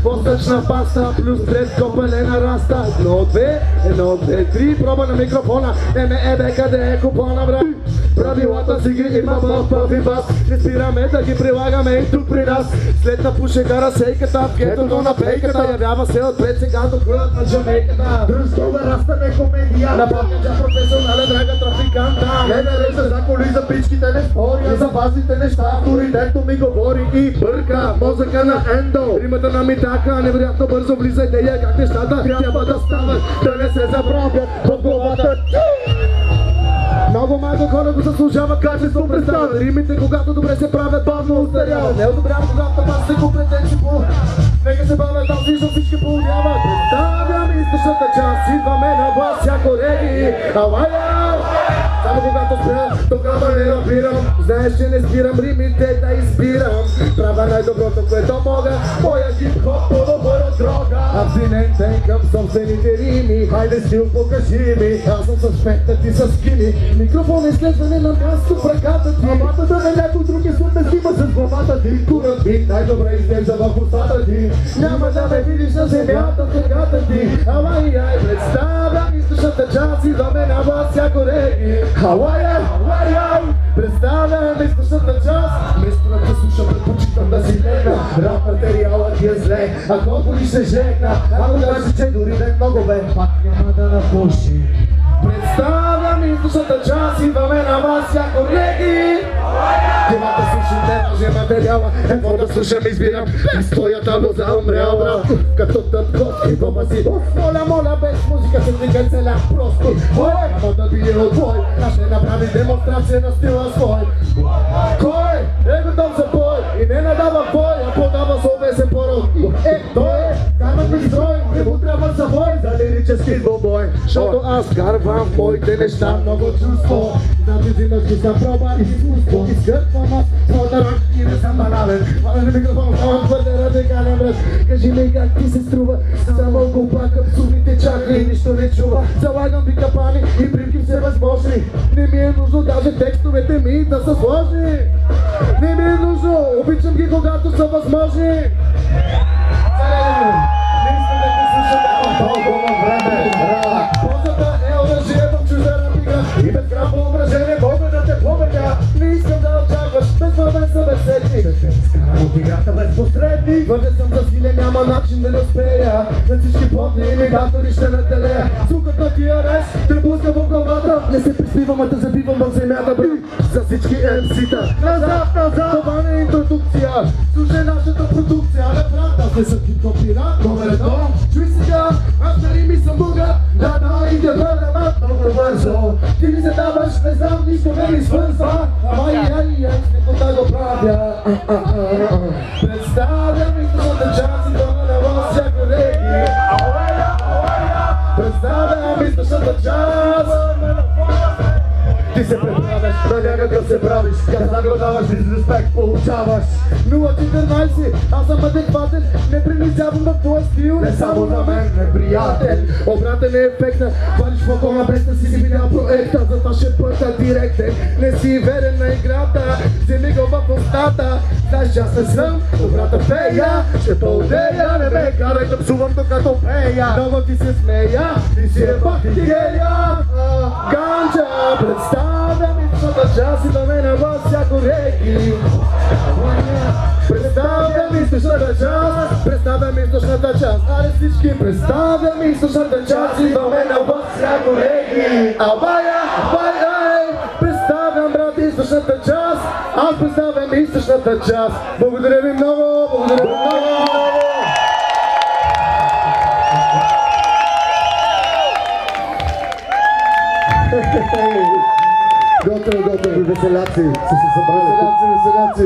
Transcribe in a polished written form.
Восточна паста плюс пред копалена раста. 1, 2, 3, проба на микрофона. Ебе, къде е купона, брат? Правилата си ги има в прави бас. Не спираме да ги прилагаме и тук при нас. След напуше разсейката, в кетото на пейката. Явява се отпред сега до кръвът на жамейката. Дръжкова раста не комедия. Нападнича професионален драга трафиканта. Не нарежда за коли, за пичките не спори, а за важните неща авторитетно ми говори и бърка мозъка на Ендо. Римата на Митака, невероятно бързо влиза идея как нещата трябва да стават, да не се забравят в главата. Много малко хора го заслужават качество представят. Римите, когато добре се правят, бавно устаряват. Не одобрявам, когато пак се компетенци по... Нека се бавят, там виждам всички поудяват. Представям източната част, идваме на вас, всяко реги. Авая! Само когато спря, тогава не разбирам. Знаеш, че не спирам римите да избирам. Правя най-доброто, което мога. Моя хип-хоп по-добър от дрога. Абстинентен към собствените рими. Хайде стил, покажи ми. Аз съм с петта, ти с скини. Микрофон е изследване на място в ръката ти. Аматата на някой друг е суд да снима с главата ти. Курът ми най-добре изглежда в устата ти. Няма да ме видиш на земята в тъгата ти. Ала и ай, представям източната част, идваме на вас всяко реги. Хавая, хавая. Представям източната част. Вместо да те слушам, предпочитам да си легна. Рап материалът е зле, ако боли се жегна. Ако каже, че дори да е много бе, пак няма да напуши. Представям източната част, идваме на вас всяко реги. Димата слушам, не може материала. Какво да слушам, избирам историята лоза умряла. Като тъпкот и дома си. Моля, без музика се вдига целя просто. Кой? Няма да бие от бой. А ще направи демонстрация на стила свой. Кой? Е готов за бой и не надава бой, а подава словесен пород. Той карват ми строй, не му трябва за бой. За лирически двубой. Защото аз карвам моите неща много чувство. Да ти взимаш ги за проба и изкуство. Изкърпвам аз своята рък и не съм банален. Хваля на микрофон, хвалям твърде радикален брат. Кажи ми как ти се струва. Само го плакам, сумите чака и нищо не чува. Залагам ви капани и примки всевъзможни. Не ми е нужно даже текстовете ми да са сложни. Не ми е нужно, обичам ги когато са възможни. Не искам да те слушам Толкова време. Позата е оръжие в чуждена игра и без грам въображение мога да те победя. Не искам да очакваш безмълвен събеседник. Скарам от играта без посредник. Въве съм за силе, няма начин да не успея. На всички подни имитатори ще наделея. Звукът на тия рез те пуска в главата. Не се присливам, а те забивам в земята, бри. За всички MC-та. Назад! Това не е интродукция. Слушай нашата продукция. Але брат, аз не съм хип-хоп пират. Номер едно. Чуй сега, аз на рими съм българ. Да, и да бъдем много бързо. Ти ми задаваш, не знам, нищо не ми свързва. Ама ай, нищо да го правя. Представям източната част и дома на вас всяко реги. Представям източната част. Ти се преправяш, На някакъв се правиш, каза го даваш, дизреспект получаваш. 0-14, аз съм адекватен, не принизявам в твоя стил. Не само на мен, неприятен. Обратен е ефекта, валиш в околна без да си видял проекта. Затова ще пътя директен, не си верен на играта. Вземи го в устата, знаеш че аз не съм добрата фея. Ще поудея, не ме карай да псувам докато пея. Много ти се смея, ти си е пак ти гея. Ганджа, представям източната част и да ме на вас всяко реги. Представям източната част, представям източната част. Аре всички, представям източната част и да ме на вас всяко реги. Абая, представям брат източната част. Аз представям източната част. Благодаря ви много, благодаря ви много. Готово, веселяци, са се събрали. Веселяци.